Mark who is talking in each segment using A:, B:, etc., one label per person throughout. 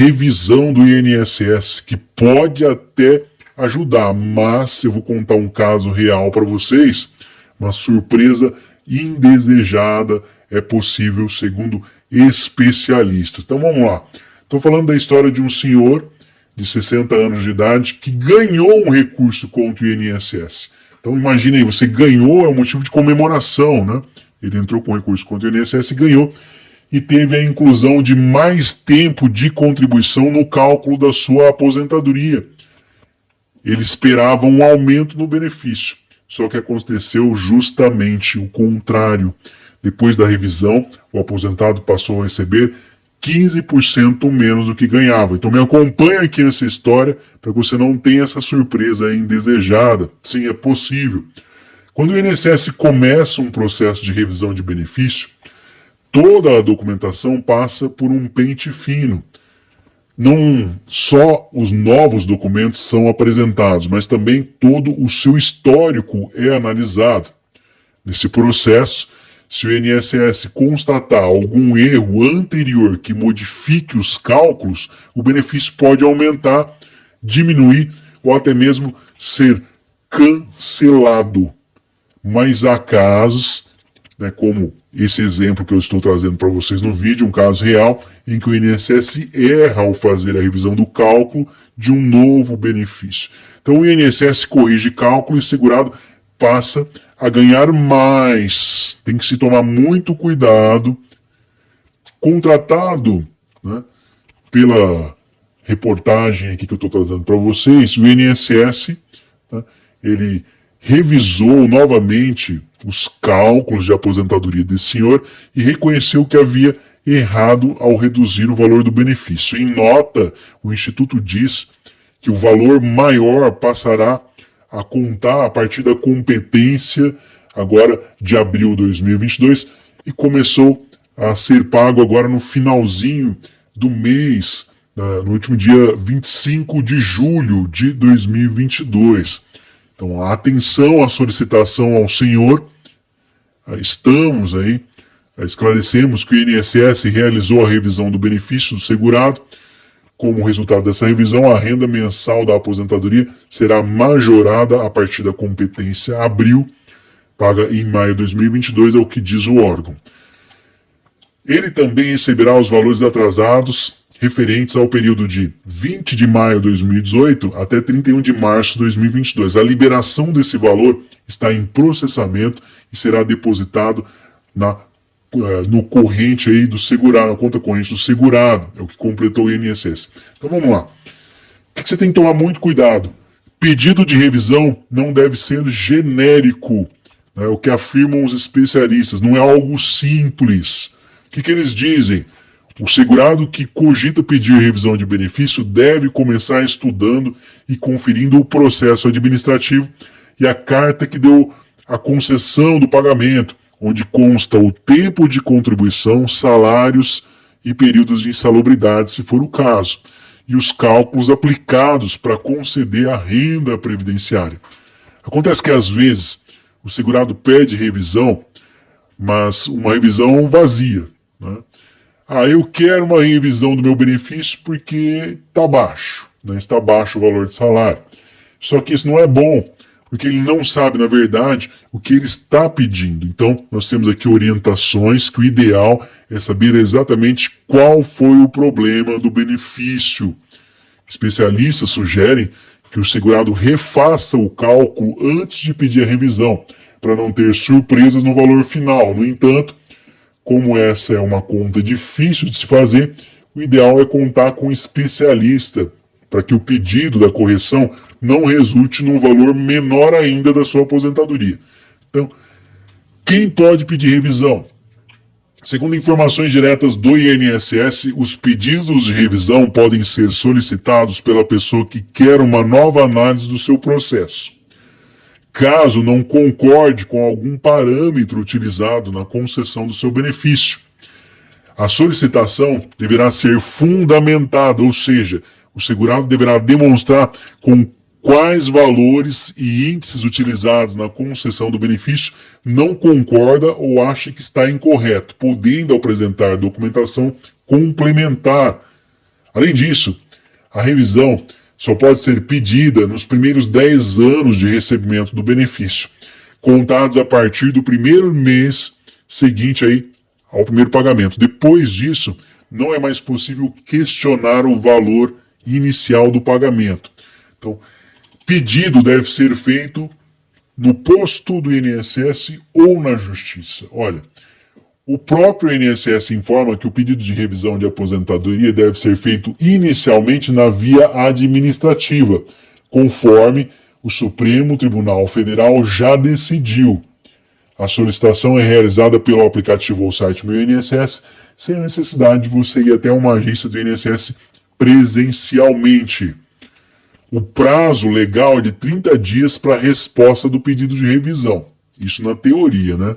A: revisão do INSS, que pode até ajudar, mas eu vou contar um caso real para vocês, uma surpresa indesejada é possível segundo especialistas. Então vamos lá. Estou falando da história de um senhor de 60 anos de idade que ganhou um recurso contra o INSS. Então imagine aí, você ganhou, é um motivo de comemoração, né? Ele entrou com recurso contra o INSS e ganhou, e teve a inclusão de mais tempo de contribuição no cálculo da sua aposentadoria. Ele esperava um aumento no benefício, só que aconteceu justamente o contrário. Depois da revisão, o aposentado passou a receber 15% menos do que ganhava. Então me acompanha aqui nessa história para que você não tenha essa surpresa indesejada. Sim, é possível. Quando o INSS começa um processo de revisão de benefício, toda a documentação passa por um pente fino. Não só os novos documentos são apresentados, mas também todo o seu histórico é analisado. Nesse processo, se o INSS constatar algum erro anterior que modifique os cálculos, o benefício pode aumentar, diminuir ou até mesmo ser cancelado. Mas há casos, né, como esse exemplo que eu estou trazendo para vocês no vídeo, um caso real, em que o INSS erra ao fazer a revisão do cálculo de um novo benefício. Então o INSS corrige cálculo e o segurado passa a ganhar mais. Tem que se tomar muito cuidado. Contratado, né, pela reportagem aqui que eu estou trazendo para vocês, o INSS, né, ele revisou novamente os cálculos de aposentadoria desse senhor e reconheceu que havia errado ao reduzir o valor do benefício. Em nota, o Instituto diz que o valor maior passará a contar a partir da competência agora de abril de 2022 e começou a ser pago agora no finalzinho do mês, no último dia 25 de julho de 2022. Então, atenção à solicitação ao senhor. Estamos aí, esclarecemos que o INSS realizou a revisão do benefício do segurado. Como resultado dessa revisão, a renda mensal da aposentadoria será majorada a partir da competência abril, paga em maio de 2022, é o que diz o órgão. Ele também receberá os valores atrasados referentes ao período de 20 de maio de 2018 até 31 de março de 2022. A liberação desse valor está em processamento e será depositado no corrente aí do segurado, na conta corrente do segurado, é o que completou o INSS. Então vamos lá. O que você tem que tomar muito cuidado? Pedido de revisão não deve ser genérico, né, o que afirmam os especialistas, não é algo simples. O que eles dizem? O segurado que cogita pedir revisão de benefício deve começar estudando e conferindo o processo administrativo e a carta que deu a concessão do pagamento, onde consta o tempo de contribuição, salários e períodos de insalubridade, se for o caso, e os cálculos aplicados para conceder a renda previdenciária. Acontece que, às vezes, o segurado pede revisão, mas uma revisão vazia, né? Eu quero uma revisão do meu benefício porque está baixo, né? Está baixo o valor de salário. Só que isso não é bom, porque ele não sabe, na verdade, o que ele está pedindo. Então, nós temos aqui orientações que o ideal é saber exatamente qual foi o problema do benefício. Especialistas sugerem que o segurado refaça o cálculo antes de pedir a revisão, para não ter surpresas no valor final. No entanto, como essa é uma conta difícil de se fazer, o ideal é contar com um especialista para que o pedido da correção não resulte num valor menor ainda da sua aposentadoria. Então, quem pode pedir revisão? Segundo informações diretas do INSS, os pedidos de revisão podem ser solicitados pela pessoa que quer uma nova análise do seu processo. Caso não concorde com algum parâmetro utilizado na concessão do seu benefício, a solicitação deverá ser fundamentada, ou seja, o segurado deverá demonstrar com quais valores e índices utilizados na concessão do benefício não concorda ou acha que está incorreto, podendo apresentar documentação complementar Além disso, a revisão só pode ser pedida nos primeiros 10 anos de recebimento do benefício, contados a partir do primeiro mês seguinte aí ao primeiro pagamento. Depois disso, não é mais possível questionar o valor inicial do pagamento. Então, pedido deve ser feito no posto do INSS ou na Justiça. Olha, o próprio INSS informa que o pedido de revisão de aposentadoria deve ser feito inicialmente na via administrativa, conforme o Supremo Tribunal Federal já decidiu. A solicitação é realizada pelo aplicativo ou site Meu INSS, sem a necessidade de você ir até uma agência do INSS presencialmente. O prazo legal é de 30 dias para a resposta do pedido de revisão. Isso na teoria, né?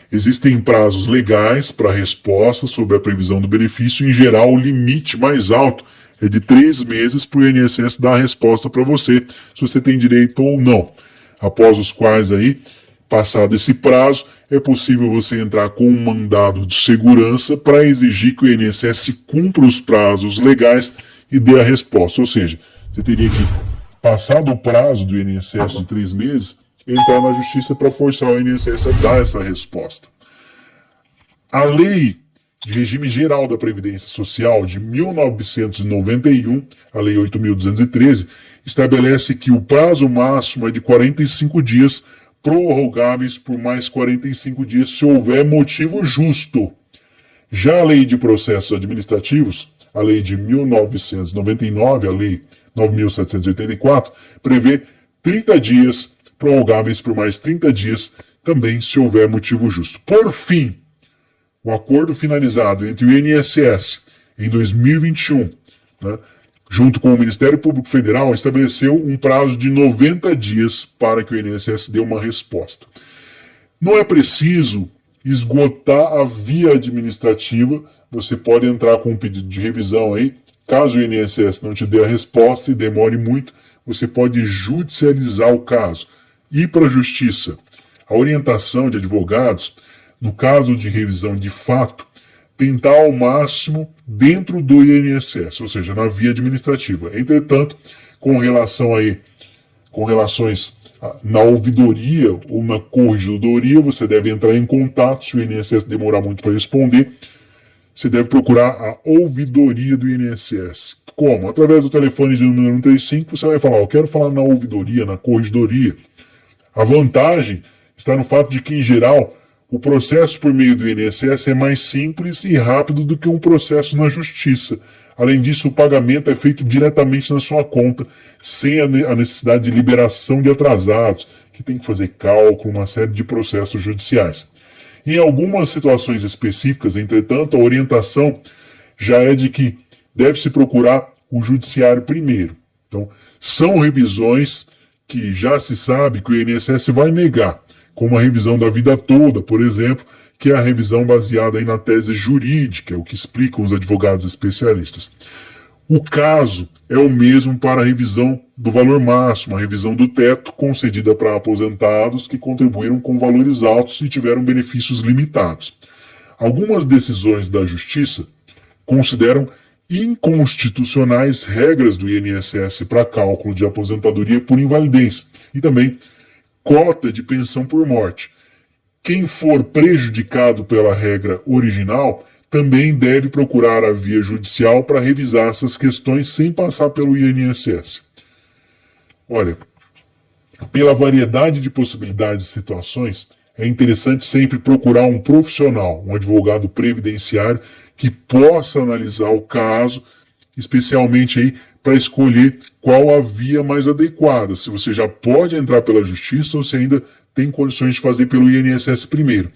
A: Existem prazos legais para resposta sobre a previsão do benefício. Em geral, o limite mais alto é de 3 meses para o INSS dar a resposta para você, se você tem direito ou não. Após os quais aí, passado esse prazo, é possível você entrar com um mandado de segurança para exigir que o INSS cumpra os prazos legais e dê a resposta. Ou seja, você teria que, passado o prazo do INSS de 3 meses, entrar na justiça para forçar o INSS a dar essa resposta. A Lei de Regime Geral da Previdência Social de 1991, a Lei 8.213, estabelece que o prazo máximo é de 45 dias, prorrogáveis por mais 45 dias se houver motivo justo. Já a Lei de Processos Administrativos, a Lei de 1999, a Lei 9.784, prevê 30 dias, prorrogáveis por mais 30 dias, também se houver motivo justo. Por fim, o acordo finalizado entre o INSS em 2021, né, junto com o Ministério Público Federal, estabeleceu um prazo de 90 dias para que o INSS dê uma resposta. Não é preciso esgotar a via administrativa, você pode entrar com um pedido de revisão aí, caso o INSS não te dê a resposta e demore muito, você pode judicializar o caso, ir para a justiça. A orientação de advogados, no caso de revisão de fato, tentar ao máximo dentro do INSS, ou seja, na via administrativa. Entretanto, com relações na ouvidoria ou na corregedoria, você deve entrar em contato. Se o INSS demorar muito para responder, você deve procurar a ouvidoria do INSS. Como? Através do telefone de número 135, você vai falar, eu quero falar na ouvidoria, na corregedoria. A vantagem está no fato de que, em geral, o processo por meio do INSS é mais simples e rápido do que um processo na justiça. Além disso, o pagamento é feito diretamente na sua conta, sem a necessidade de liberação de atrasados, que tem que fazer cálculo, uma série de processos judiciais. Em algumas situações específicas, entretanto, a orientação já é de que deve-se procurar o judiciário primeiro. Então, são revisões que já se sabe que o INSS vai negar, como a revisão da vida toda, por exemplo, que é a revisão baseada aí na tese jurídica, o que explicam os advogados especialistas. O caso é o mesmo para a revisão do valor máximo, a revisão do teto concedida para aposentados que contribuíram com valores altos e tiveram benefícios limitados. Algumas decisões da Justiça consideram inconstitucionais regras do INSS para cálculo de aposentadoria por invalidez e também cota de pensão por morte. Quem for prejudicado pela regra original também deve procurar a via judicial para revisar essas questões sem passar pelo INSS. Olha, pela variedade de possibilidades e situações, é interessante sempre procurar um profissional, um advogado previdenciário, que possa analisar o caso, especialmente aí para escolher qual a via mais adequada, se você já pode entrar pela justiça ou se ainda tem condições de fazer pelo INSS primeiro.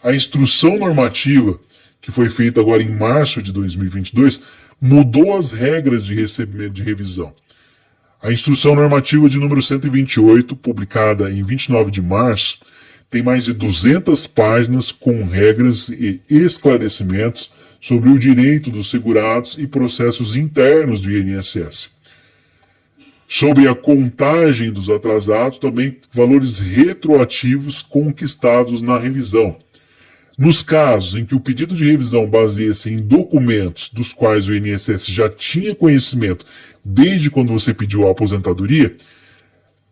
A: A instrução normativa, que foi feita agora em março de 2022, mudou as regras de recebimento de revisão. A instrução normativa de número 128, publicada em 29 de março, tem mais de 200 páginas com regras e esclarecimentos sobre o direito dos segurados e processos internos do INSS. Sobre a contagem dos atrasados, também valores retroativos conquistados na revisão. Nos casos em que o pedido de revisão baseia-se em documentos dos quais o INSS já tinha conhecimento desde quando você pediu a aposentadoria,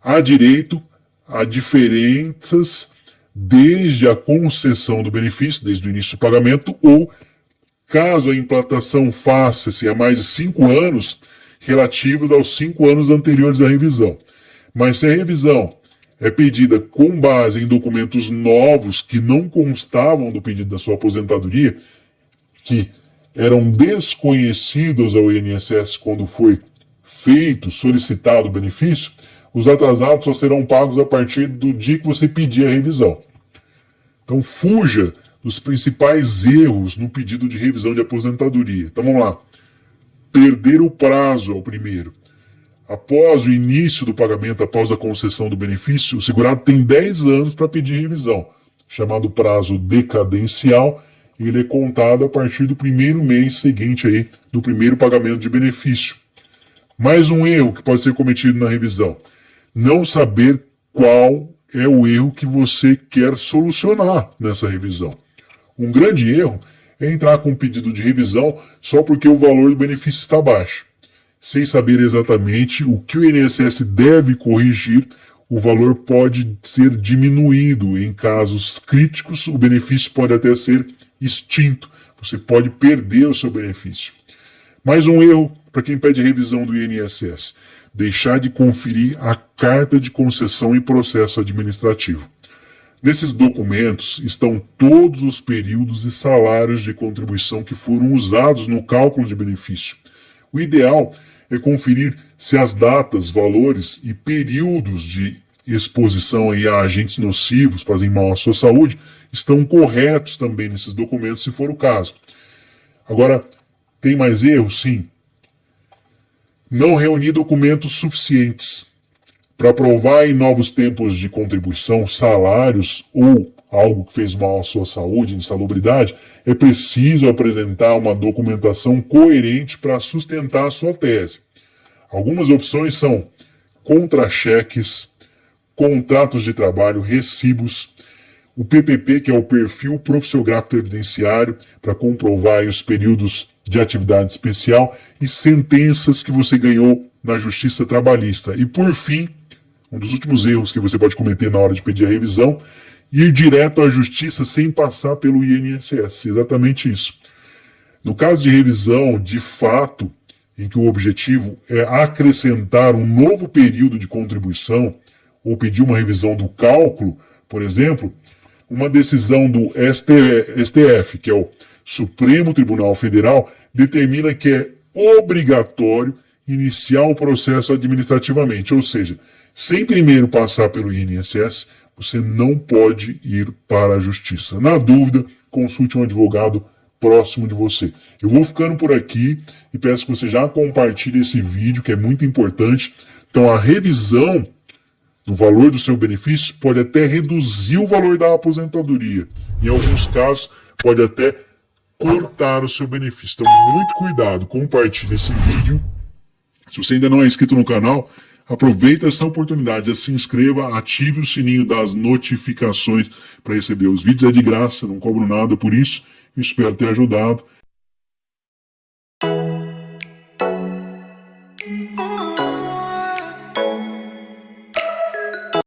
A: há direito a diferenças desde a concessão do benefício, desde o início do pagamento, ou, caso a implantação faça-se há mais de 5 anos, relativos aos 5 anos anteriores à revisão. Mas se a revisão é pedida com base em documentos novos que não constavam do pedido da sua aposentadoria, que eram desconhecidos ao INSS quando foi feito, solicitado o benefício, os atrasados só serão pagos a partir do dia que você pedir a revisão. Então fuja dos principais erros no pedido de revisão de aposentadoria. Então vamos lá. Perder o prazo é o primeiro. Após o início do pagamento, após a concessão do benefício, o segurado tem 10 anos para pedir revisão, chamado prazo decadencial, e ele é contado a partir do primeiro mês seguinte aí, do primeiro pagamento de benefício. Mais um erro que pode ser cometido na revisão: não saber qual é o erro que você quer solucionar nessa revisão. Um grande erro é entrar com um pedido de revisão só porque o valor do benefício está baixo. Sem saber exatamente o que o INSS deve corrigir, o valor pode ser diminuído. Em casos críticos, o benefício pode até ser extinto. Você pode perder o seu benefício. Mais um erro para quem pede revisão do INSS: deixar de conferir a carta de concessão em processo administrativo. Nesses documentos estão todos os períodos e salários de contribuição que foram usados no cálculo de benefício. O ideal é conferir se as datas, valores e períodos de exposição aí a agentes nocivos, fazem mal à sua saúde, estão corretos também nesses documentos, se for o caso. Agora, tem mais erros? Sim. Não reunir documentos suficientes para provar em novos tempos de contribuição, salários ou algo que fez mal à sua saúde, insalubridade. É preciso apresentar uma documentação coerente para sustentar a sua tese. Algumas opções são contra-cheques, contratos de trabalho, recibos, o PPP, que é o perfil profissiográfico evidenciário, para comprovar os períodos de atividade especial, e sentenças que você ganhou na Justiça Trabalhista. E por fim, um dos últimos erros que você pode cometer na hora de pedir a revisão: ir direto à Justiça sem passar pelo INSS. Exatamente isso. No caso de revisão, de fato, em que o objetivo é acrescentar um novo período de contribuição, ou pedir uma revisão do cálculo, por exemplo, uma decisão do STF, que é o Supremo Tribunal Federal, determina que é obrigatório iniciar o processo administrativamente, ou seja, sem primeiro passar pelo INSS, você não pode ir para a Justiça. Na dúvida, consulte um advogado próximo de você. Eu vou ficando por aqui e peço que você já compartilhe esse vídeo, que é muito importante. Então, a revisão do valor do seu benefício pode até reduzir o valor da aposentadoria. Em alguns casos, pode até cortar o seu benefício. Então, muito cuidado, compartilhe esse vídeo. Se você ainda não é inscrito no canal, aproveita essa oportunidade, se inscreva, ative o sininho das notificações para receber os vídeos. É de graça, não cobro nada por isso. Eu espero ter ajudado